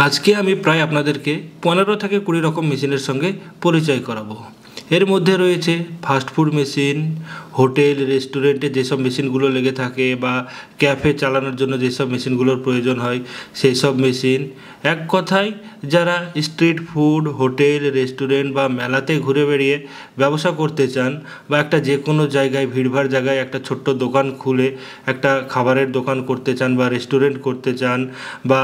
আজকে আমি প্রায় আপনাদেরকে 15 থেকে 20 রকম মেশিনের সঙ্গে পরিচয় করাবো। এর মধ্যে রয়েছে ফাস্টফুড মেশিন, হোটেল রেস্টুরেন্টে যেসব মেশিনগুলো লেগে থাকে বা ক্যাফে চালানোর জন্য যেসব মেশিনগুলোর প্রয়োজন হয় সেই সব মেশিন। এক কথায় যারা স্ট্রিট ফুড, হোটেল রেস্টুরেন্ট বা মেলাতে ঘুরে বেড়িয়ে ব্যবসা করতে চান বা একটা যে কোনো জায়গায় ভিড়ভাড় জায়গায় একটা ছোট্ট দোকান খুলে একটা খাবারের দোকান করতে চান বা রেস্টুরেন্ট করতে চান বা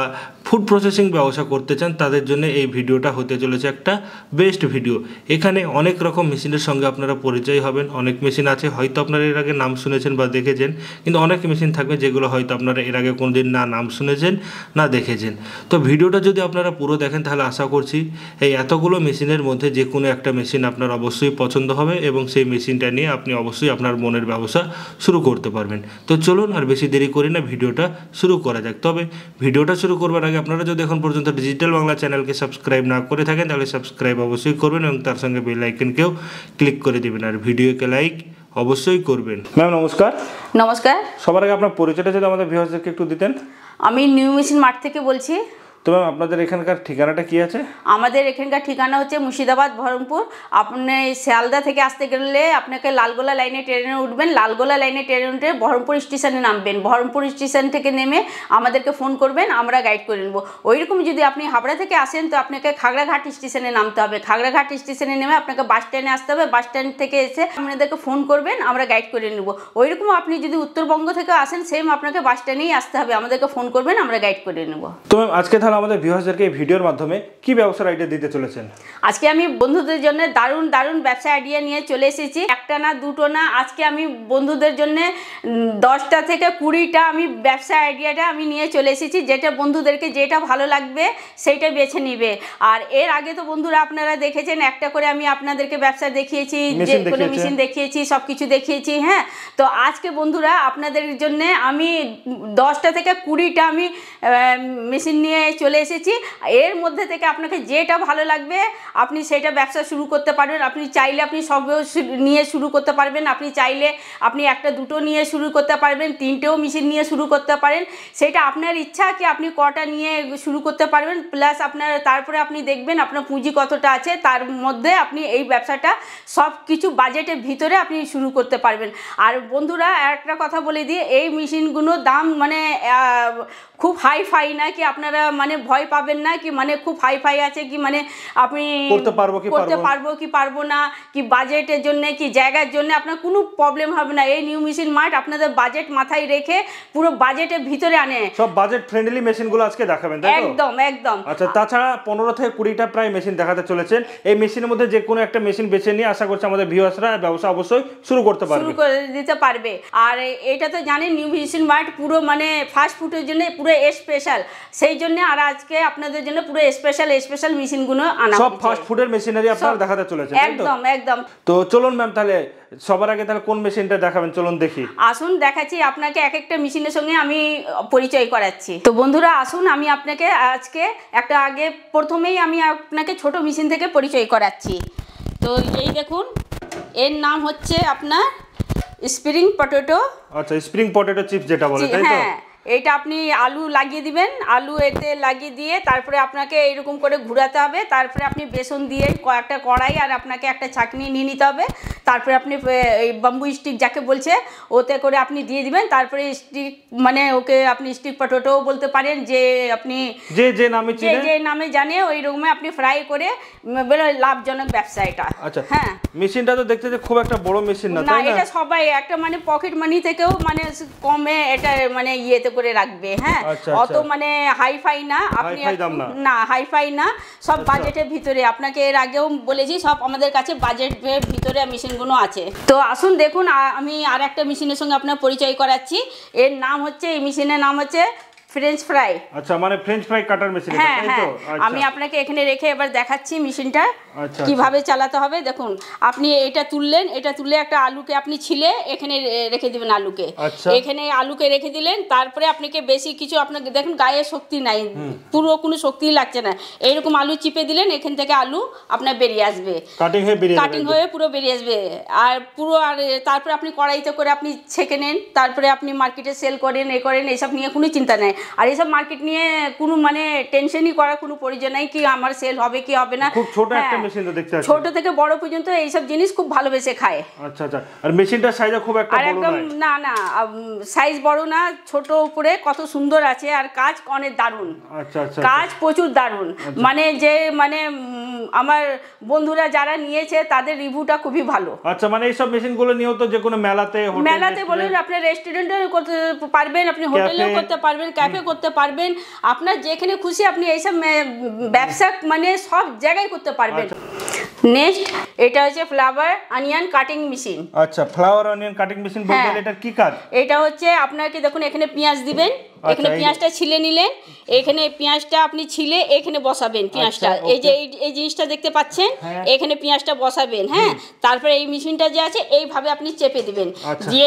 ফুড প্রসেসিং ব্যবসা করতে চান, তাদের জন্য এই ভিডিওটা হতে চলেছে একটা বেস্ট ভিডিও। এখানে অনেক রকম মেশিনের সঙ্গে আপনারা পরিচয় হবেন। অনেক মেশিন আছে হয়তো আপনারা এর আগে নাম শুনেছেন বা দেখেছেন, কিন্তু অনেক মেশিন থাকবে যেগুলো হয়তো আপনারা এর আগে কোনোদিন না নাম শুনেছেন না দেখেছেন। তো ভিডিওটা যদি আপনারা পুরো দেখেন তাহলে আশা করছি এই এতগুলো মেশিনের মধ্যে যে কোনো একটা মেশিন আপনার অবশ্যই পছন্দ হবে এবং সেই মেশিনটা নিয়ে আপনি অবশ্যই আপনার মনের ব্যবসা শুরু করতে পারবেন। তো চলুন আর বেশি দেরি করি না, ভিডিওটা শুরু করা যাক। তবে ভিডিওটা শুরু করবার আগে আপনারা যদি এখন পর্যন্ত ডিজিটাল বাংলা চ্যানেলকে সাবস্ক্রাইব না করে থাকেন তাহলে সাবস্ক্রাইব অবশ্যই করবেন এবং তার সঙ্গে বেল আইকনকেও ক্লিক করে দেবেন আর ভিডিওকে লাইক অবশ্যই করবেন। ম্যাম নমস্কার। নমস্কার। সবার আগে আপনার পরিচয়টা যদি আমাদের ভিউয়ার্সদেরকে একটু দিতেন। আমি নিউ মেশিন মার্ট থেকে বলছি। তো ম্যাম আপনাদের এখানকার ঠিকানাটা কি আছে? আমাদের এখানকার ঠিকানা হচ্ছে মুর্শিদাবাদ বহরমপুর। আপনি শিয়ালদা থেকে আসতে গেলে আপনাকে লালগোলা লাইনে ট্রেনে উঠবেন, লালগোলা লাইনে ট্রেনে উঠে বহরমপুর স্টেশনে নামবেন। বহরমপুর স্টেশন থেকে নেমে আমাদেরকে ফোন করবেন, আমরা গাইড করে নেব। ওইরকম যদি আপনি হাবড়া থেকে আসেন তো আপনাকে খাগড়াঘাট স্টেশনে নামতে হবে। খাগড়াঘাট স্টেশনে নেমে আপনাকে বাস স্ট্যান্ডে আসতে হবে। বাস স্ট্যান্ড থেকে এসে আপনাদেরকে ফোন করবেন, আমরা গাইড করে নেব। ওইরকম আপনি যদি উত্তরবঙ্গ থেকে আসেন সেম আপনাকে বাস স্ট্যান্ডেই আসতে হবে, আমাদেরকে ফোন করবেন, আমরা গাইড করে নেব। তো ম্যাম আজকে তাহলে আমাদের ভিউয়ার্সদেরকে এই ভিডিওর মাধ্যমে কি ব্যবসার আইডিয়া দিতে চলেছেন? আজকে আমি বন্ধুদের জন্য দারুণ দারুণ ব্যবসা আইডিয়া নিয়ে চলে এসেছি। একটা না দুটো না, আজকে আমি বন্ধুদের জন্য 10টা থেকে 20টা আমি ব্যবসা আইডিয়াটা আমি নিয়ে চলে এসেছি। যেটা বন্ধুদেরকে যেটা ভালো লাগবে সেইটা বেছে নিবে। আর এর আগে তো বন্ধুরা আপনারা দেখেছেন একটা করে আমি আপনাদেরকে ব্যবসা দেখিয়েছি, যে কোনো মেশিন দেখিয়েছি, সব কিছু দেখিয়েছি। হ্যাঁ, তো আজকে বন্ধুরা আপনাদের জন্য আমি 10টা থেকে 20টা আমি মেশিন নিয়ে চলে এসেছি। এর মধ্যে থেকে আপনাকে যেটা ভালো লাগবে আপনি সেটা ব্যবসা শুরু করতে পারবেন। আপনি চাইলে আপনি সব নিয়ে শুরু করতে পারবেন, আপনি চাইলে আপনি একটা দুটো নিয়ে শুরু করতে পারবেন, 3টেও মেশিন নিয়ে শুরু করতে পারেন। সেটা আপনার ইচ্ছা কি আপনি কটা নিয়ে শুরু করতে পারবেন। প্লাস আপনার তারপরে আপনি দেখবেন আপনার পুঁজি কতটা আছে, তার মধ্যে আপনি এই ব্যবসাটা সব কিছু বাজেটের ভিতরে আপনি শুরু করতে পারবেন। আর বন্ধুরা একটা কথা বলে দিই, এই মেশিনগুলোর দাম মানে খুব হাই ফাই না, কি আপনারা মানে ভয় পাবেন না কি মানে খুব হাই ফাই আছে কি মানে আপনি করতে পারবো কি পারবো না, কি বাজেটের জন্য কি জায়গার জন্য আপনার কোনো প্রবলেম হবে না। এই নিউ মেশিন মার্ট আপনাদের বাজেট মাথায় রেখে পুরো বাজেটের ভিতরে আনে। সব বাজেট ফ্রেন্ডলি মেশিনগুলো আজকে দেখাবেন, তাই তো? একদম একদম। আচ্ছা, তাছাড়া 15 থেকে 20টা প্রায় মেশিন দেখাতে চলেছেন। এই মেশিনের মধ্যে যে কোনো একটা মেশিন বেছে নিয়ে আশা করছি আমাদের ভিউয়ার্সরা ব্যবসা অবশ্যই শুরু করতে পারবে। আর এটা তো জানেন নিউ মেশিন মার্ট পুরো মানে ফাস্ট ফুডের জন্য পুরো স্পেশাল, সেই জন্য আর আজকে আপনাদের জন্য পুরো স্পেশাল মেশিনগুলো আনা সব ফাস্ট ফুডের মেশিনারি আপনারা দেখাতে চলেছেন, একদম একদম। তো চলুন ম্যাম তাহলে সবার আগে তাহলে কোন মেশিনটা দেখাবেন চলুন দেখি। আসুন দেখাচ্ছি আপনাকে, এক একটা মেশিনের সঙ্গে আমি পরিচয় করাচ্ছি। তো বন্ধুরা আসুন আমি আপনাকে আজকে একটা আগে প্রথমেই আমি আপনাকে ছোট মেশিন থেকে পরিচয় করাচ্ছি। তো এই দেখুন, এর নাম হচ্ছে আপনার স্প্রিং পটেটো। আচ্ছা, স্প্রিং পটেটো চিপস যেটা বলে, তাই তো? হ্যাঁ, এইটা আপনি আলু লাগিয়ে দিবেন, আলু এতে লাগিয়ে দিয়ে তারপরে আপনাকে এইরকম করে ঘোরাতে হবে। তারপরে আপনি বেসন দিয়ে একটা কড়াই আর আপনাকে একটা ছাঁকনি নিয়ে নিতে হবে। তারপরে আপনি এই বাম্বু স্টিক যাকে বলছে ওতে করে আপনি দিয়ে দিবেন। তারপরে স্টিক মানে ওকে আপনি স্টিক পটেটোও বলতে পারেন, যে আপনি যে নামে জানে ওই রকমে আপনি ফ্রাই করে লাভজনক ব্যবসা এটা। আচ্ছা, হ্যাঁ, মেশিনটা তো দেখতে যে খুব একটা বড় মেশিন না, তাই না? এটা সবাই একটা মানে পকেট মানি থেকেও মানে কমে এটা মানে ইয়েতে করে রাখবে। হ্যাঁ, অত মানে হাইফাই না, আপনি না হাইফাই না, সব বাজেটের ভিতরে। আপনাকে এর আগেও বলেছি সব আমাদের কাছে বাজেটের ভিতরে মেশিনগুলো আছে। তো আসুন দেখুন, আমি আর একটা মেশিনের সঙ্গে আপনার পরিচয় করাচ্ছি। এর নাম হচ্ছে, এই মেশিনের নাম হচ্ছে ফ্রেঞ্চ ফ্রাই। আচ্ছা, মানে ফ্রেঞ্চ ফ্রাই কাটার মেশিন, তাই তো? আমি আপনাকে এখানে রেখে এবার দেখাচ্ছি মেশিনটা কিভাবে চালাতে হবে। দেখুন, আপনি এটা তুললেন, এটা তুলে একটা আলুকে আপনি ছিলে এখানে রেখে দিবেন। আলুকে এখানে আলুকে রেখে দিলেন। তারপরে আপনাকে বেশি কিছু আপনাকে দেখুন গায়ে শক্তি নাই, পুরো কোনো শক্তি লাগছে না। এইরকম আলু চিপে দিলেন, এখান থেকে আলু আপনার বেরিয়ে আসবে, কাটিং হয়ে পুরো বেরিয়ে আসবে। আর পুরো আর তারপরে আপনি কড়াইতে করে আপনি ছেঁকে নেন, তারপরে আপনি মার্কেটে সেল করেন, করেন, এইসব নিয়ে কোনো চিন্তা নেই। আর এইসব মার্কেট নিয়ে কোনো মানে টেনশনই করার কোনো প্রয়োজন নাই কি আমার সেল হবে কি হবে না। খুব ছোট একটা মেশিন তো দেখতে পাচ্ছি, ছোট থেকে বড় পর্যন্ত এইসব জিনিস খুব ভালোবেসে খায়। আচ্ছা আচ্ছা। আর মেশিনটার সাইজও খুব একটা বড় একদম না, না সাইজ বড় না, ছোট উপরে কত সুন্দর আছে আর কাজ অনেক দারুণ। আচ্ছা আচ্ছা, কাজ প্রচুর দারুণ, মানে যে মানে আমার বন্ধুরা যারা নিয়েছে তাদের রিভিউটা খুবই ভালো। আচ্ছা, মানে এইসব মেশিনগুলো নিয়েও তো যে কোনো মেলাতে বলুন, আপনি রেস্টুরেন্টে করতে পারবেন, আপনি হোটেলেও করতে পারবেন, ক্যাফে করতে পারবেন, আপনার যেখানে খুশি আপনি এইসব ব্যবসা মানে সব জায়গায় করতে পারবেন। নেক্সট এটা হচ্ছে ফ্লাওয়ার অনিয়ন কাটিং মেশিন। আচ্ছা, ফ্লাওয়ার অনিয়ন কাটিং মেশিন বলতে এটার কি কাজ? এটা হচ্ছে আপনাকে দেখুন এখানে পেঁয়াজ দিবেন, এখানে পেঁয়াজটা ছিলে নিলেন, এখানে পেঁয়াজটা আপনি ছিলে এখানে বসাবেন পেঁয়াজটা, এই যে এই জিনিসটা দেখতে পাচ্ছেন, এখানে পেঁয়াজটা বসাবেন। হ্যাঁ, তারপরে এই মেশিনটা যে আছে এইভাবে আপনি চেপে দিবেন, যে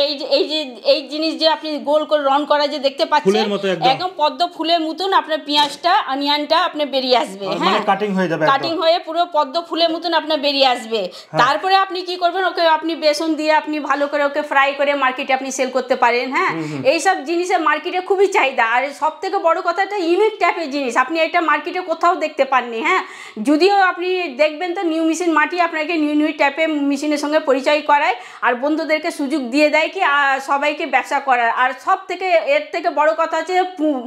এই জিনিস যে আপনি গোল করে রাউন্ড করা যে দেখতে পাচ্ছেন একদম পদ্ম ফুলের মতন আপনার পেঁয়াজটা অনিয়নটা আপনার বেরিয়ে আসবে। হ্যাঁ, কাটিং হয়ে যাবে, কাটিং হয়ে পুরো পদ্ম ফুলের মতন আপনার বেরিয়ে আসবে। তারপরে আপনি কি করবেন, ওকে আপনি বেসন দিয়ে আপনি ভালো করে ওকে ফ্রাই করে মার্কেটে আপনি সেল করতে পারেন। হ্যাঁ, এইসব জিনিসের মার্কেটে খুবই চাহিদা। আর সব থেকে বড় কথা এটা ইউনিক টাইপের জিনিস, আপনি এটা মার্কেটে কোথাও দেখতে পাননি। হ্যাঁ, যদিও আপনি দেখবেন তো নিউ মেশিন মাটি আপনাকে নিউ টাইপের মেশিনের সঙ্গে পরিচয় করায় আর বন্ধুদেরকে সুযোগ দিয়ে দেয় কি সবাইকে ব্যবসা করার। আর সব থেকে এর থেকে বড় কথা হচ্ছে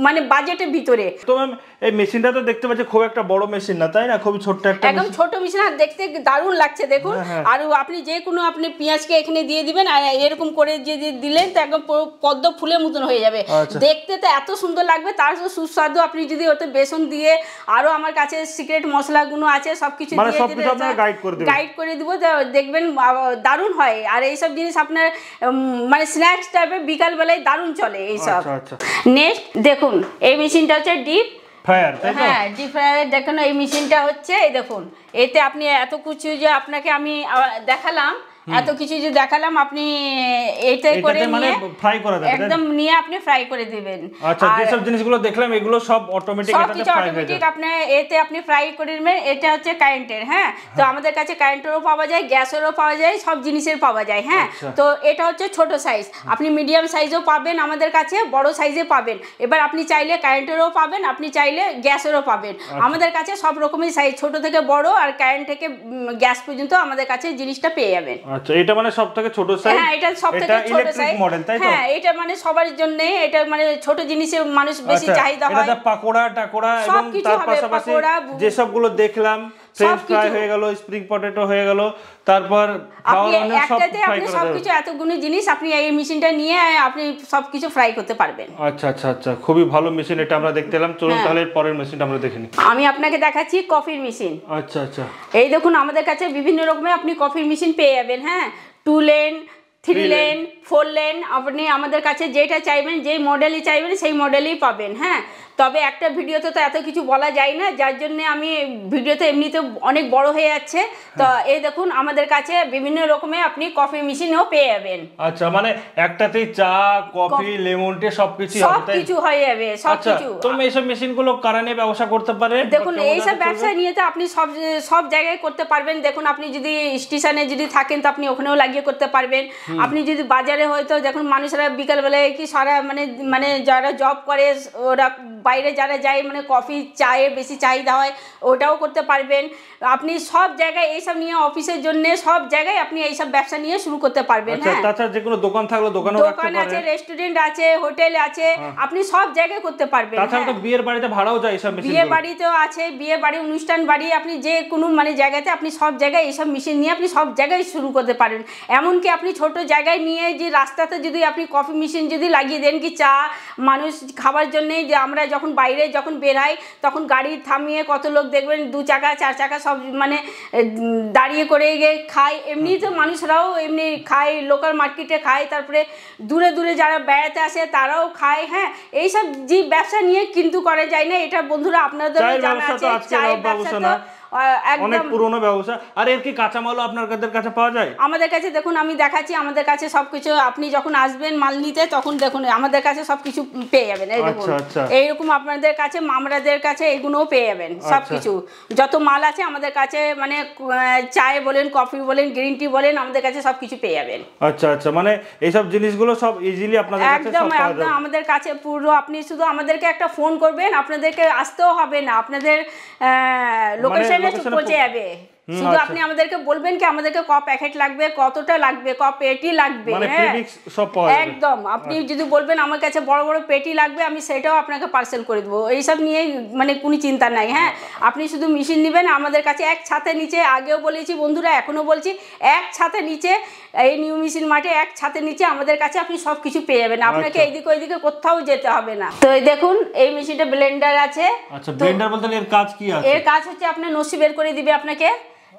মানে বাজেটের ভিতরে। তো ম্যাম এই মেশিনটা তো দেখতে পাচ্ছি খুব একটা বড় মেশিন না, তাই না? খুবই ছোট্ট একটা, একদম ছোট মেশিন, আর দেখতে দারুণ লাগছে দেখুন। আর আপনি যে কোনো আপনি পেঁয়াজকে এখানে দিয়ে দিবেন আর এরকম করে যদি দিলেন তো একদম পদ্ম ফুলের মতন হয়ে যাবে। দেখতে তো এত সুন্দর লাগবে, তার সুস্বাদু। আপনি যদি ওতে বেসন দিয়ে আরো আমার কাছে সিক্রেট মশলাগুলো আছে সবকিছু দিয়ে গাইড করে দিব, দেখবেন দারুণ হয়। আর এইসব জিনিস আপনার মানে স্ন্যাক্স টাইপের বিকাল বেলায় দারুণ চলে এইসব। নেক্সট দেখুন এই মেশিনটা হচ্ছে ডিপ ফ্রায়ার। হ্যাঁ, ডিপ ফ্রায়ার দেখুন এই মেশিনটা হচ্ছে, এই দেখুন এতে আপনি এত কিছু যে আপনাকে আমি দেখালাম, এত কিছু যে দেখালাম, আপনি এইটাই করে নিয়ে ফ্রাই করা যাবে, একদম নিয়ে আপনি ফ্রাই করে দিবেন। আচ্ছা, যে সব জিনিসগুলো দেখলাম এগুলো সব অটোমেটিক, সব কিছু অটোমেটিক আপনি এতে আপনি ফ্রাই করে নেবেন। এটা হচ্ছে কারেন্টের। হ্যাঁ, তো আমাদের কাছে কারেন্টেরও পাওয়া যায়, গ্যাসেরও পাওয়া যায়, সব জিনিসের পাওয়া যায়। হ্যাঁ, তো এটা হচ্ছে ছোট সাইজ, আপনি মিডিয়াম সাইজও পাবেন আমাদের কাছে, বড় সাইজে পাবেন। এবার আপনি চাইলে কারেন্টেরও পাবেন, আপনি চাইলে গ্যাসেরও পাবেন। আমাদের কাছে সব রকমের সাইজ, ছোট থেকে বড় আর কারেন্ট থেকে গ্যাস পর্যন্ত আমাদের কাছে জিনিসটা পেয়ে যাবেন। আচ্ছা, এটা মানে সবথেকে ছোট সাইজ। হ্যাঁ, এটা সবথেকে ছোট সাইজ মডেল, তাই তো? হ্যাঁ, এটা মানে সবার জন্য, এটা মানে ছোট জিনিসের মানুষ বেশি চাহিদা হয়। এটা পাকোড়া টাকোড়া এবং তার পাশাপাশি যে সবগুলো দেখলাম, ফ্রেঞ্চ ফ্রাই হয়ে গেল, স্প্রিং পটেটো হয়ে গেল, তারপর আপনি একটাতে আপনি সবকিছু এতগুলো জিনিস আপনি এই মেশিনটা নিয়ে আপনি সবকিছু ফ্রাই করতে পারবেন। আচ্ছা আচ্ছা আচ্ছা, খুবই ভালো মেশিন এটা আমরা দেখতে এলাম। চলুন তাহলে পরের মেশিনটা আমরা দেখে নিই। আমি আপনাকে দেখাচ্ছি কফির মেশিন। আচ্ছা আচ্ছা, এই দেখুন আমাদের কাছে বিভিন্ন রকমের আপনি কফির মেশিন পেয়ে যাবেন। হ্যাঁ, 2 লেন, 3 লেন, 4 লেন, আপনি আমাদের কাছে যেটা চাইবেন, যেই মডেলই চাইবেন সেই মডেলই পাবেন। হ্যাঁ, তবে একটা ভিডিওতে তো এত কিছু বলা যায় না, যার জন্য আমি ভিডিওতে এমনিতে অনেক বড় হয়ে যাচ্ছে। তো এই দেখুন আমাদের কাছে বিভিন্ন রকমের আপনি কফি মেশিনও পেয়ে যাবেন। আচ্ছা, মানে একটাতেই চা, কফি, লেমন টি সবকিছু হয়ে যাবে, সবকিছু। তো এইসব মেশিনগুলো কারা নিয়ে ব্যবসা করতে পারে? দেখুন এইসব ব্যবসা নিয়ে তো আপনি সব জায়গায় করতে পারবেন। দেখুন আপনি যদি স্টেশনে যদি থাকেন তো আপনি ওখানেও লাগিয়ে করতে পারবেন। আপনি যদি বাজারে হয়তো দেখুন মানুষরা বিকালবেলায় কি সারা মানে যারা জব করে ওরা বাইরে যারা যায় মানে কফি চায়ের বেশি চাহিদা হয়, ওটাও করতে পারবেন। আপনি সব জায়গায় এইসব নিয়ে অফিসের জন্য সব জায়গায় আপনি এইসব ব্যবসা নিয়ে শুরু করতে পারবেন। হ্যাঁ, তাছাড়া যে কোনো দোকান থাকলে দোকান আছে, রেস্টুরেন্ট আছে, হোটেল আছে, আপনি সব জায়গায় করতে পারবেন। তাছাড়া তো বিয়ের বাড়িতে ভাড়াও যায় এইসব মেশিন। বিয়ে বাড়িতেও আছে, বিয়ে বাড়ি, অনুষ্ঠান বাড়ি, আপনি যে কোনো মানে জায়গাতে আপনি সব জায়গায় এইসব মেশিন নিয়ে আপনি সব জায়গায় শুরু করতে পারেন। এমনকি আপনি ছোট জায়গায় নিয়ে যে রাস্তাতে যদি আপনি কফি মেশিন যদি লাগিয়ে দেন কি চা মানুষ খাবার জন্যে, যে আমরা যখন বাইরে যখন বেরাই তখন গাড়ি থামিয়ে কত লোক দেখবেন 2 চাকা 4 চাকা সব মানে দাঁড়িয়ে করে গিয়ে খায়। এমনি তো মানুষরাও এমনি খায়, লোকাল মার্কেটে খায়, তারপরে দূরে দূরে যারা বেড়াতে আসে তারাও খায়। হ্যাঁ, এইসব যে ব্যবসা নিয়ে কিন্তু করা যায় না, এটা বন্ধুরা আপনাদের জানা আছে। চায়ের ব্যবসা তো অনেক একদম পুরনো ব্যবসা। আর এর কি কাঁচামালও আপনাদের কাছে পাওয়া যায়? আমাদের কাছে দেখুন আমি দেখাচ্ছি, আমাদের কাছে সবকিছু আপনি যখন আসবেন মাল নিতে তখন দেখুন আমাদের কাছে সবকিছু পেয়ে যাবেন। এই দেখুন এইরকম আপনাদের কাছে আমাদের কাছে এগুলোও পেয়ে যাবেন সবকিছু, যত মাল আছে আমাদের কাছে, মানে চায় বলেন, কফি বলেন, গ্রিন টি বলেন, আমাদের কাছে সবকিছু পেয়ে যাবেন। আচ্ছা আচ্ছা, মানে এইসব জিনিসগুলো সব ইজিলি আপনাদের কাছে একদম সব পাওয়া একদম যায়? আমাদের কাছে পুরো, আপনি শুধু আমাদেরকে একটা ফোন করবেন, আপনাদেরকে আসতেও হবে না, আপনাদের লোকেশনে পৌঁছে যাবে। শুধু আপনি আমাদেরকে বলবেন কি আমাদেরকে ক প্যাকেট লাগবে, কতটা লাগবে, ক পেটি লাগবে, মানে হ্যাঁ প্রিমিক্স সব পাওয়া যাবে একদম। আপনি যদি বলবেন আমার কাছে বড় বড় পেটি লাগবে, আমি সেটাও আপনাকে পার্সেল করে দেবো, এইসব নিয়ে মানে কোনো চিন্তা নাই। হ্যাঁ আপনি শুধু মেশিন নেবেন আমাদের কাছে, এক ছাতে নিচে, আগেও বলেছি বন্ধুরা এখনো বলছি, এক ছাতে নিচে এই নিউ মেশিন মাঠে এক ছাতে নিচে আমাদের কাছে আপনি সব কিছু পেয়ে যাবেন, আপনাকে এইদিকে ওইদিকে কোথাও যেতে হবে না। তো এই দেখুন এই মেশিনটা ব্লেন্ডার আছে। আচ্ছা, ব্লেন্ডার বলতে এর কাজ কি আছে? এর কাজ হচ্ছে আপনার নসি বের করে দিবে, আপনাকে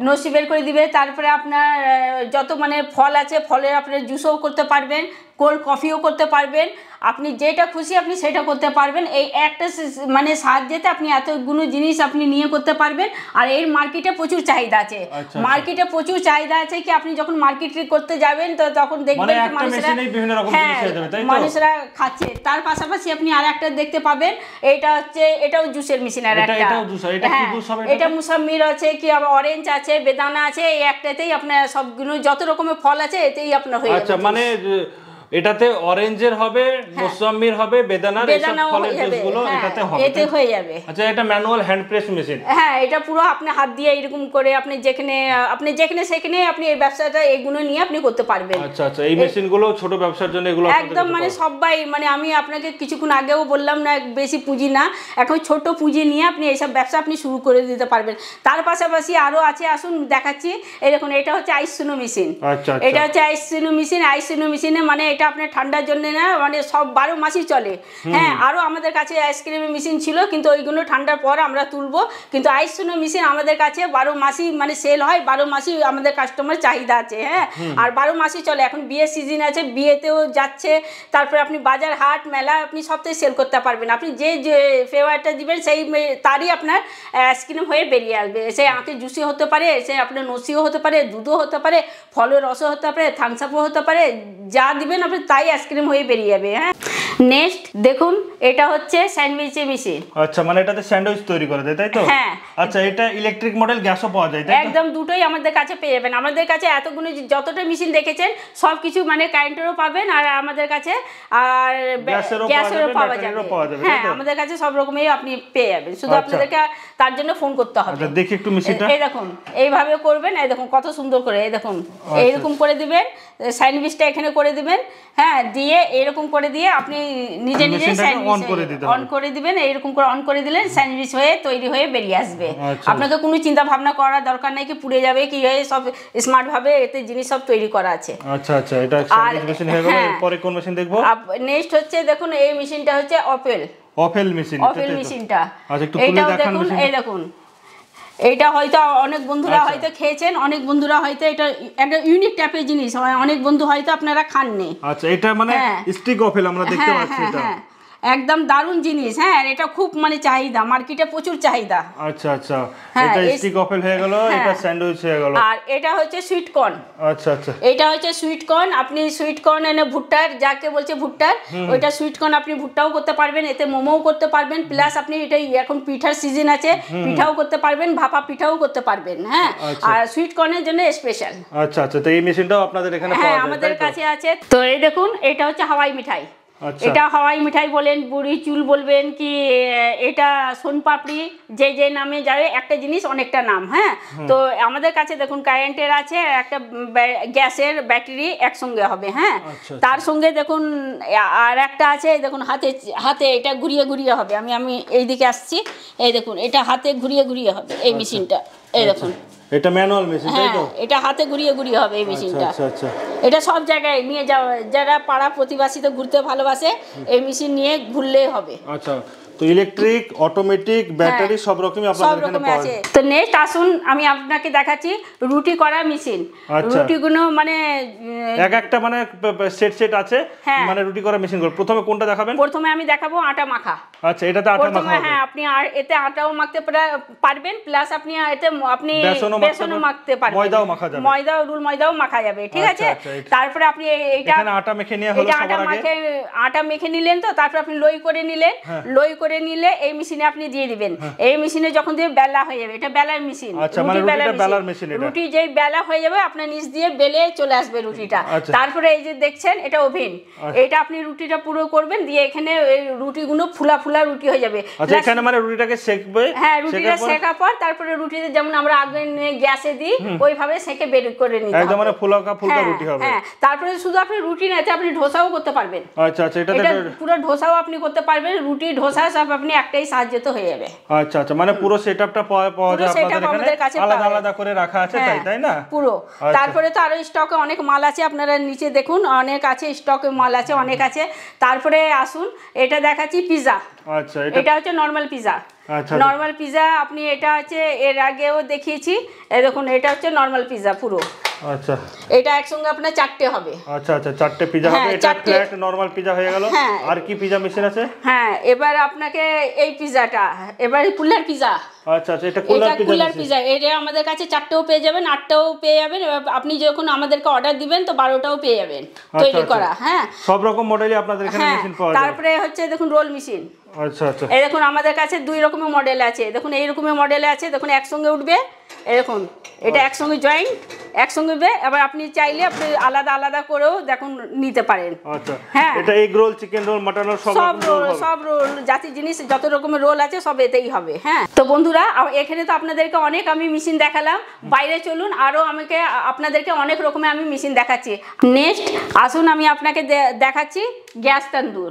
নসি বের করে দিবে, তারপরে আপনার যত মানে ফল আছে ফলের আপনার জুসও করতে পারবেন, কোল্ড কফিও করতে পারবেন, আপনি যেটা খুশি আপনি সেটা করতে পারবেন। এই একটা মানে সাহায্যেতে আপনি এতগুলো জিনিস আপনি নিয়ে করতে পারবেন। আর এর মার্কেটে প্রচুর চাহিদা আছে, মার্কেটে প্রচুর চাহিদা আছে কি আপনি যখন মার্কেটিং করতে যাবেন তো তখন দেখবেন মানুষরা খাচ্ছে। তার পাশাপাশি আপনি আর একটা দেখতে পাবেন, এটা হচ্ছে এটাও জুসের মেশিন, আর একটা এটা মুসাম্মির আছে, কি আবার অরেঞ্জ আছে, বেদানা আছে, এই একটাতেই আপনার সবগুলো যত রকমের ফল আছে এতেই আপনার হয়ে যাবে। আচ্ছা, মানে এটাতে অরেঞ্জের হবে, মৌসুমীর হবে, বেদানার, এইসব ফলের জুসগুলো এটাতে হবে, এতে হয়ে যাবে। আচ্ছা, এটা ম্যানুয়াল হ্যান্ড প্রেস মেশিন? হ্যাঁ এটা পুরো আপনি হাত দিয়ে এরকম করে আপনি যেখানে সেখানে আপনি এই ব্যবসাটা এগুলো নিয়ে আপনি করতে পারবেন। আচ্ছা আচ্ছা, এই মেশিনগুলো ছোট ব্যবসার জন্য এগুলো একদম মানে সবাই, মানে আমি আপনাকে কিছুক্ষণ আগেও বললাম না বেশি পুঁজি না, এখন ছোট পুঁজি নিয়ে আপনি এইসব ব্যবসা আপনি শুরু করে দিতে পারবেন। তার পাশাপাশি আরো আছে, আসুন দেখাচ্ছি। এই দেখুন এটা হচ্ছে আইসুনো মেশিন। এটা হচ্ছে আইসুনো মেশিন। আইসুনো মেশিনে মানে এটা আপনার ঠান্ডার জন্য না, মানে সব 12 মাসই চলে। হ্যাঁ আরো আমাদের কাছে আইসক্রিমের মেশিন ছিল কিন্তু ওইগুলো ঠান্ডার পর আমরা তুলবো, কিন্তু আইসুনো মেশিন আমাদের কাছে 12 মাসই মানে সেল হয়, 12 মাসই আমাদের কাস্টমার চাহিদা আছে। হ্যাঁ আর 12 মাসই চলে। এখন বিয়ের সিজন আছে, বিয়েতেও যাচ্ছে, তারপরে আপনি বাজার হাট মেলা আপনি সবটাই সেল করতে পারবেন। আপনি যে ফ্লেভারটা দিবেন সেই তারই আপনার আইসক্রিম হয়ে বেরিয়ে আসবে। সে আঁকে জুসি হতে পারে, সে আপনার নসিও হতে পারে, দুধও হতে পারে, ফলের রসও হতে পারে, থামস আপও হতে পারে, যা দিবেন আপনি তাই আইসক্রিম হয়ে বেরিয়ে যাবে। হ্যাঁ নেক্সট দেখুন এটা হচ্ছে স্যান্ডউইচের মেশিন। আচ্ছা, মানে এটাতে স্যান্ডউইচ তৈরি করে দেয়, তাই তো? হ্যাঁ। আচ্ছা, এটা ইলেকট্রিক মডেল, গ্যাসও পাওয়া যায়, তাই তো? একদম দুটোই আমাদের কাছে পেয়ে যাবেন। আমাদের কাছে এতগুলো যতটা মেশিন দেখেছেন সব কিছু মানে কারেন্টেরও পাবেন, আর আমাদের কাছে আর গ্যাসেরও পাওয়া যাবে। হ্যাঁ আমাদের কাছে সব রকমই আপনি পেয়ে যাবেন, শুধু আপনাদেরকে তার জন্য ফোন করতে হবে। আচ্ছা, দেখি একটু মেশিনটা। এই দেখুন এইভাবে করবেন, এই দেখুন কত সুন্দর করে, এই দেখুন এইরকম করে দিবেন, স্যান্ডউইচটা এখানে করে দিবেন। হ্যাঁ দিয়ে এরকম করে দিয়ে আপনি নিজে নিজে অন করে দিবেন, এইরকম করে অন করে দিলেন, স্যান্ডউইচ হয়ে তৈরি হয়ে বেরিয়ে আসবে। আপনাকে কোনো চিন্তা ভাবনা করার দরকার নেই কি পুড়ে যাবে কি হয়ে, সব স্মার্ট ভাবে এতে জিনিস সব তৈরি করা আছে। আচ্ছা আচ্ছা, এটা স্যান্ডউইচ মেশিন হয়ে গেল। এরপরে কোন মেশিন দেখবো? নেক্সট হচ্ছে দেখুন এই মেশিনটা হচ্ছে অপেল মেশিনটা। আচ্ছা, একটু তুলে দেখান মেশিন। এই দেখুন এটা হয়তো অনেক বন্ধুরা হয়তো খেয়েছেন, অনেক বন্ধুরা হয়তো এটা একটা ইউনিক টাইপের জিনিস, অনেক বন্ধু হয়তো আপনারা খাননি। আচ্ছা, এটা মানে স্টিক অপেল আমরা দেখতে পাচ্ছি, এটা একদম দারুণ জিনিস। হ্যাঁ এটা খুব মানে চাহিদা, মার্কেটে প্রচুর চাহিদা। আচ্ছা আচ্ছা, এটা স্টিক অপেল হয়ে গেল, এটা স্যান্ডউইচ হয়ে গেল। আর এটা হচ্ছে সুইট কর্ন। আচ্ছা আচ্ছা, এটা হচ্ছে সুইট কর্ন। আপনি সুইট কর্ন এনে ভুট্টার, যাকে বলছে ভুট্টার, ওইটা সুইট কর্ন আপনি ভুট্টাও করতে পারবেন, এতে মোমোও করতে পারবেন, প্লাস আপনি এটা এখন পিঠার সিজন আছে, পিঠাও করতে পারবেন, ভাপা পিঠাও করতে পারবেন। হ্যাঁ আর সুইট কর্নের জন্য স্পেশাল। আচ্ছা আচ্ছা, তো এই মেশিনটাও আপনাদের এখানে পাওয়া যায়? হ্যাঁ আমাদের কাছে আছে। তো এই দেখুন এটা হচ্ছে হাওয়াই মিঠাই। এটা হাওয়াই মিঠাই বলেন, বুড়ি চুল বলবেন কি, এটা সোনপাপড়ি, যে নামে যাবে, একটা জিনিস অনেকটা নাম। হ্যাঁ তো আমাদের কাছে দেখুন কারেন্টের আছে, একটা গ্যাসের ব্যাটারি একসঙ্গে হবে। হ্যাঁ তার সঙ্গে দেখুন আর একটা আছে, দেখুন হাতে এটা ঘুরিয়ে ঘুরিয়ে হবে। আমি এইদিকে আসছি, এই দেখুন এটা হাতে ঘুরিয়ে ঘুরিয়ে হবে এই মেশিনটা। এই দেখুন এটা ম্যানুয়াল মেশিন, তাই তো? এটা হাতে ঘুরিয়ে ঘুরিয়ে হবে এই মেশিনটা। আচ্ছা আচ্ছা, এটা সব জায়গায় নিয়ে যাওয়া, যারা পাড়া প্রতিবাসীতে ঘুরতে ভালোবাসে এই মেশিন নিয়ে ঘুরলেই হবে। আচ্ছা, তো ইলেকট্রিক, অটোমেটিক, ব্যাটারি সব রকমই আপনাদের এখানে পাওয়া যায়। তো নেক্সট আসুন আমি আপনাকে দেখাচ্ছি রুটি করা মেশিন। রুটিগুলো মানে একটা মানে সেট আছে, মানে রুটি করা মেশিনগুলো। প্রথমে কোনটা দেখাবেন? প্রথমে আমি দেখাবো আটা মাখা। আচ্ছা, এটাতে আটা মাখা হবে। হ্যাঁ, আপনি আর এতে আটাও মাখতে পারবেন, প্লাস আপনি এতে আপনি বেসনও মাখতে পারবেন, ময়দাও মাখা যাবে, রুল ময়দাও মাখা যাবে, ঠিক আছে। তারপরে আপনি এটা এখানে আটা মেখে নিয়ে হলো সবার আগে আটা মেখে নিলেন, তো তারপর আপনি লই করে নিলেন, লই করে নিলে এই মেশিনে আপনি দিয়ে দিবেন। এই মেশিনে যখন দিয়ে বেলা হয়ে যাবে, এটা বেলার মেশিন, রুটি বেলার মেশিন। রুটি যেই বেলা হয়ে যাবে আপনার নিচ দিয়ে বেলে চলে আসবে রুটিটা। তারপরে এই যে দেখছেন এটা ওভেন, এটা আপনি রুটিটা পুরো করবেন, দিয়ে এখানে এই রুটিগুলো ফুলা ফুলা রুটি হয়ে যাবে। আচ্ছা, এখানে মানে রুটিটাকে সেকবে। হ্যাঁ, রুটিটা সেকা পর তারপরে রুটিতে যেমন আমরা আগে গ্যাসে দিই ওইভাবে সেকে বের করে নিতে হবে, একদম মানে ফুলকা ফুলকা রুটি হবে। হ্যাঁ, তারপরে শুধু আপনি রুটি না, আপনি ধোসাও করতে পারবেন। আচ্ছা আচ্ছা, এটা পুরো ধোসাও আপনি করতে পারবেন, রুটি ধোসা সব আপনি একটাই সাহায্যে তো হয়ে যাবে। আচ্ছা আচ্ছা, মানে পুরো সেটআপটা পাওয়া যায় আপনাদের এখানে, আলাদা আলাদা করে রাখা আছে, তাই না? পুরো। তারপরে তো আরো স্টকে অনেক মাল আছে, আপনারা নিচে দেখুন অনেক আছে, স্টকে মাল আছে অনেক আছে। তারপরে আসুন এটা দেখাচ্ছি পিজা। আচ্ছা, এটা হচ্ছে নরমাল পিজা। নরমাল পিজা আপনি এটা হচ্ছে এর আগেও দেখিয়েছি, এই দেখুন এটা হচ্ছে নরমাল পিজা পুরো। আচ্ছা, এটা একসঙ্গে আপনার 4টে হবে। আচ্ছা আচ্ছা, 4টে পিজা হবে। এটা ফ্ল্যাট নরমাল পিজা হয়ে গেল। আর কি পিজা মেশিন আছে? হ্যাঁ, এবার আপনাকে এই পিজাটা, এবার কুলার পিজা। আচ্ছা আচ্ছা, এটা কুলার পিজা। এটা আমাদের কাছে 4টেও পেয়ে যাবেন, 8টেও পেয়ে যাবেন। আপনি যখন আমাদেরকে অর্ডার দিবেন তো 12টাও পেয়ে যাবেন তৈরি করা। হ্যাঁ, সব রকম মডেলই আপনাদের এখানে মেশিন পাওয়া যায়। তারপরে হচ্ছে দেখুন রোল মেশিন। আচ্ছা আচ্ছা, এই দেখুন আমাদের কাছে 2 রকমের মডেল আছে। দেখুন এই রকমের মডেল আছে, দেখুন একসঙ্গে উঠবে, এই দেখুন এটা একসঙ্গে জয়েন, একসঙ্গে উঠবে। এবার আপনি চাইলে আপনি আলাদা আলাদা করেও দেখুন নিতে পারেন। আচ্ছা, হ্যাঁ, এটা egg roll, chicken roll, mutton role, সব রোল জাতীয় জিনিস যত রকমের রোল আছে সব এতেই হবে। হ্যাঁ, তো বন্ধুরা এখানে তো আপনাদেরকে অনেক আমি মেশিন দেখালাম, বাইরে চলুন আরো আপনাদেরকে অনেক রকমের আমি মেশিন দেখাচ্ছি। নেক্সট আসুন আমি আপনাকে দেখাচ্ছি গ্যাস তন্দুর।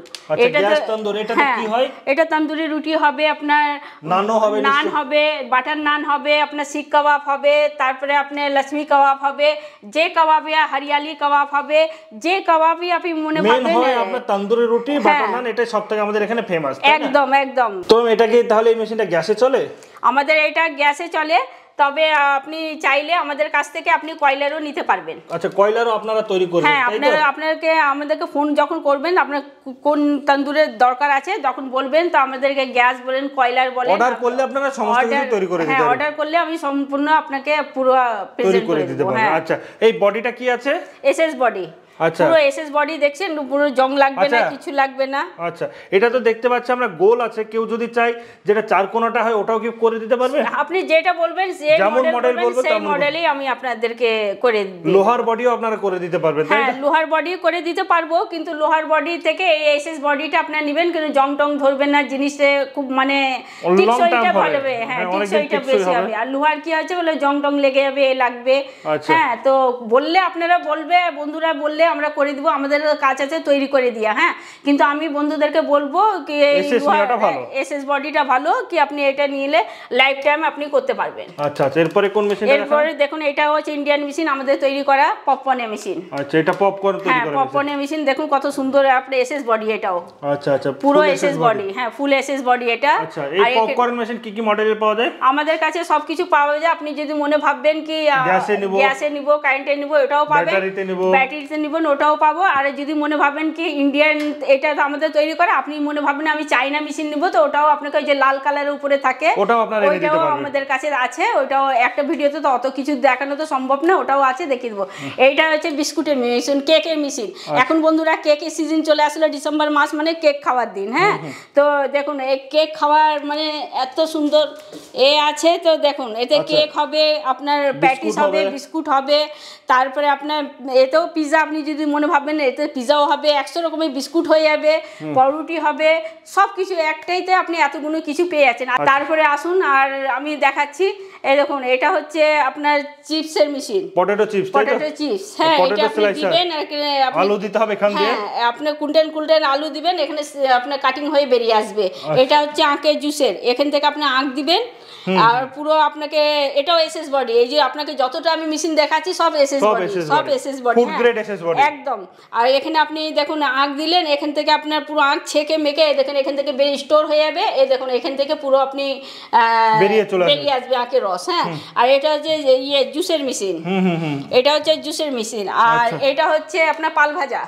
কি হয়? এটা তন্দুরি রুটি হবে, আপনার নান হবে, বাটার নান হবে, আপনার শিক কাবাব হবে, তারপরে আপনার লক্ষ্মী কাবাব হবে, যে কাবাবি হরিয়ালি কাবাব হবে, যে কাবাবি আপনি মনে ভাববেন। আপনার তন্দুরি রুটি, বাটার নান, এটা সবথেকে আমাদের এখানে ফেমাস। একদম একদম। তো এটা কি তাহলে এই মেশিনটা গ্যাসে চলে? আমাদের এটা গ্যাসে চলে, তবে আপনি চাইলে আমাদের কাছ থেকে আপনি কয়লারও নিতে পারবেন। আচ্ছা, কয়লারও আপনারা তৈরি করবেন? হ্যাঁ, আমাদেরকে ফোন যখন করবেন, আপনার কোন তন্দুরের দরকার আছে যখন বলবেন, তো আমাদেরকে গ্যাস বলেন, কয়লার বলেন, অর্ডার করলে আপনারা সমস্ত কিছু তৈরি করে দিতে পারবেন। হ্যাঁ, অর্ডার করলে আমি সম্পূর্ণ আপনাকে পুরো তৈরি করে দিতে পারবো। আচ্ছা, এই বডিটা কি আছে? SS body. আচ্ছা, পুরো এসএস বডি দেখছেন, পুরো জং লাগবে না, কিছু লাগবে না। আচ্ছা, এটা তো দেখতে পাচ্ছি আমরা গোল আছে, কেউ যদি চাই যেটা চার কোণাটা হয় ওটাও কি করে দিতে পারবে? আপনি যেটা বলবেন, যে মডেল বলবেন সেই মডেলই আমি আপনাদেরকে করে দিই। লোহার বডিও আপনারা করে দিতে পারবেন? হ্যাঁ, লোহার বডি করে দিতে পারবো, কিন্তু লোহার বডি থেকে এই এসএস বডিটা আপনারা নেবেন, কিন্তু জং টং ধরবেন না, জিনিসটা খুব মানে টিকসইটা ভালো হবে। হ্যাঁ, টিকসইটা বেশি হবে। আর লোহার কি আছে বলে জং টং লেগে যাবে, লাগবে। হ্যাঁ, তো বললে আপনারা বলবে, বন্ধুরা বললে আমরা করে দিব, আমাদের কাজ আছে তৈরি করে দিয়া। হ্যাঁ, কিন্তু আমি বন্ধুদেরকে বলবো কি এসএস বডিটা ভালো, কি আপনি এটা নিলে লাইফ টাইম আপনি করতে পারবেন। আচ্ছা আচ্ছা, এরপরে কোন মেশিন? এরপরে দেখুন এটা হচ্ছে ইন্ডিয়ান মেশিন, আমাদের তৈরি করা পপকর্নের মেশিন। আচ্ছা, এটা পপকর্ন তৈরি করা। হ্যাঁ, পপকর্নের মেশিন দেখুন কত সুন্দর আপনার এসএস বডি এটাও। আচ্ছা আচ্ছা, পুরো এসএস বডি। হ্যাঁ, ফুল এসএস বডি এটা। আচ্ছা, এই পপকর্ন মেশিন কি কি মডেলের পাওয়া যায়? আমাদের কাছে সবকিছু পাওয়া যায়। আপনি যদি মনে ভাববেন কি গ্যাসে নিব, কারেন্টে নিব, এটাও পাবেন। ব্যাটারিতে নিব, ওটাও পাবো। আর যদি মনে ভাবেন কি ইন্ডিয়ান এটা তো আমাদের তৈরি করা, আপনি মনে ভাবেন আমি চাইনা মেশিন নিব, তো ওটাও আপনাকে ওই যে লাল কালারের উপরে থাকে, ওটাও আমাদের কাছে আছে। ওটাও একটা ভিডিওতে তো অত কিছু দেখানো তো সম্ভব না, ওটাও আছে, দেখিয়ে দেবো। এইটা হচ্ছে বিস্কুটের মেশিন, কেকের মেশিন। এখন বন্ধুরা কেকের সিজন চলে আসলো, ডিসেম্বর মাস মানে কেক খাওয়ার দিন। হ্যাঁ, তো দেখুন এই কেক খাওয়ার মানে এত সুন্দর আছে। তো দেখুন এতে কেক হবে, আপনার প্যাটিস হবে, বিস্কুট হবে, তারপরে আপনার এতেও পিজা, আপনি যদি মনে ভাববেন এতে পিজাও হবে, 100 রকমের বিস্কুট হয়ে যাবে, পাউরুটি হবে, সবকিছু একটাইতে আপনি এতগুলো কিছু পেয়ে যাচ্ছেন। আর তারপরে আসুন আর আমি দেখাচ্ছি, এই দেখুন এটা হচ্ছে আপনার চিপসের মেশিন, পটেটো চিপস। হ্যাঁ, এটা আপনি দিবেন, আলু দিতে হবে এখান দিয়ে। হ্যাঁ, আপনি কুইন্টাল আলু দিবেন, এখানে আপনার কাটিং হয়ে বেরিয়ে আসবে। এটা হচ্ছে আখের জুসের, এখান থেকে আপনি আখ দিবেন, আর পুরো আপনাকে এটাও এসএস বডি, এই যে আপনাকে যতটা আমি মেশিন দেখাচ্ছি সব এসএস বডি, সব SS body, food grade SS body একদম। আর এখানে আপনি দেখুন আঁক দিলেন, এখান থেকে আপনার পুরো আঁক ছেঁকে মেখে দেখেন এখান থেকে স্টোর হয়ে যাবে। এই দেখুন এখান থেকে পুরো আপনি বেরিয়ে আসবে আঁকের রস। হ্যাঁ, আর এটা হচ্ছে ইয়ে জুসের মেশিন, এটা হচ্ছে জুসের মেশিন। আর এটা হচ্ছে আপনার পাল ভাজা,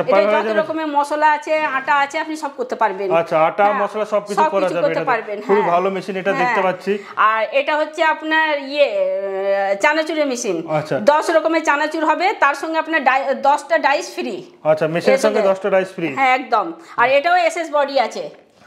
এটা যত রকমের মশলা আছে আটা আছে আপনি সব করতে পারবেন। আচ্ছা, আটা মশলা সবকিছু করা যাবে, এটা খুব ভালো মেশিন, এটা দেখতে পাচ্ছি। আর এটা হচ্ছে আপনার ইয়ে চানাচুরের মেশিন, 10 রকমের চানাচুর হবে, তার সঙ্গে আপনার 10টা ডাইস ফ্রি। আচ্ছা, মেশিনের সঙ্গে 10টা ডাইস ফ্রি। হ্যাঁ একদম। আর এটাও এসএস বডি আছে।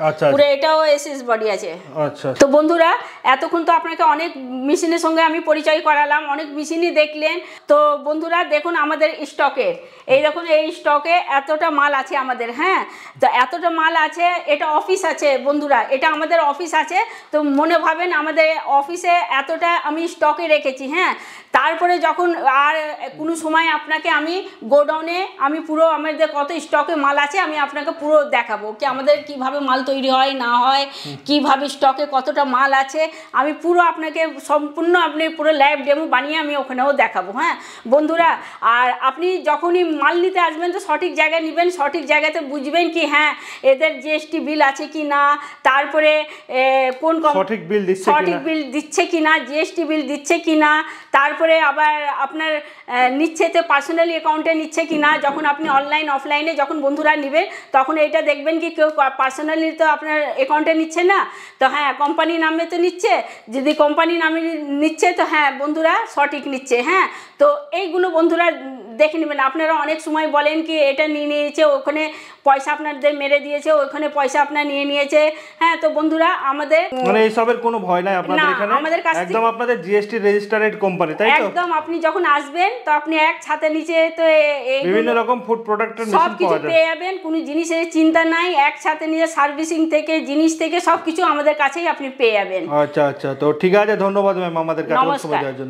আচ্ছা, পুরো এটাও এসএস বডি আছে। আচ্ছা, তো বন্ধুরা এতক্ষণ তো আপনাকে অনেক মেশিনের সঙ্গে আমি পরিচয় করালাম, অনেক মেশিনই দেখলেন। তো বন্ধুরা দেখুন আমাদের স্টকের, এই দেখুন এই স্টকে এতটা মাল আছে আমাদের। হ্যাঁ, তো এতটা মাল আছে, এটা অফিস আছে বন্ধুরা, এটা আমাদের অফিস আছে। তো মনে ভাবেন আমাদের অফিসে এতটা আমি স্টকে রেখেছি। হ্যাঁ, তারপরে যখন আর কোনো সময় আপনাকে আমি গোডাউনে আমি পুরো আমাদের কত স্টকে মাল আছে আমি আপনাকে পুরো দেখাবো, কি আমাদের কিভাবে মাল তৈরি হয় না হয়, কিভাবে স্টকে কতটা মাল আছে, আমি পুরো আপনাকে সম্পূর্ণ আপনি পুরো লাইভ ডেমো বানিয়ে আমি ওখানেও দেখাবো। হ্যাঁ বন্ধুরা, আর আপনি যখনই মাল নিতে আসবেন তো সঠিক জায়গায় নেবেন, সঠিক জায়গাতে বুঝবেন কি হ্যাঁ এদের জিএসটি বিল আছে কি না, তারপরে কোন সঠিক বিল দিচ্ছে কি না, জিএসটি বিল দিচ্ছে কি না, তারপরে আবার আপনার নিচ্ছে তো পার্সোনালি অ্যাকাউন্টে নিচ্ছে কি না। যখন আপনি অনলাইন অফলাইনে যখন বন্ধুরা নেবেন তখন এইটা দেখবেন কি কেউ পার্সোনালি তো আপনার অ্যাকাউন্টে নিচ্ছে না, তো হ্যাঁ কোম্পানি নামে তো নিচ্ছে, যদি কোম্পানি নামে নিচ্ছে তো হ্যাঁ বন্ধুরা সঠিক নিচ্ছে। হ্যাঁ, তো এইগুলো বন্ধুরা দেখে নেবেন। আপনারা অনেক সময় বলেন কি এটা নিয়ে নিয়েছে, ওখানে পয়সা আপনাদের মেরে দিয়েছে, ওখানে পয়সা আপনার নিয়ে নিয়েছে। হ্যাঁ, তো বন্ধুরা আমাদের মানে এইসবের কোনো ভয় নাই আপনাদের এখানে, আমাদের কাছে একদম আপনাদের জিএসটি রেজিস্টার্ড কোম্পানি, তাই তো? একদম। আপনি যখন আসবেন তো আপনি এক ছাদের নিচে তো বিভিন্ন রকম ফুড প্রোডাক্টের মেশিন সব কিছু পেয়ে যাবেন, কোনো জিনিসের চিন্তা নাই। এক ছাদের নিচে সার্ভিসিং থেকে জিনিস থেকে সবকিছু আমাদের কাছেই আপনি পেয়ে যাবেন। আচ্ছা আচ্ছা, তো ঠিক আছে, ধন্যবাদ ম্যাম আমাদের কাছে সময় দেওয়ার জন্য।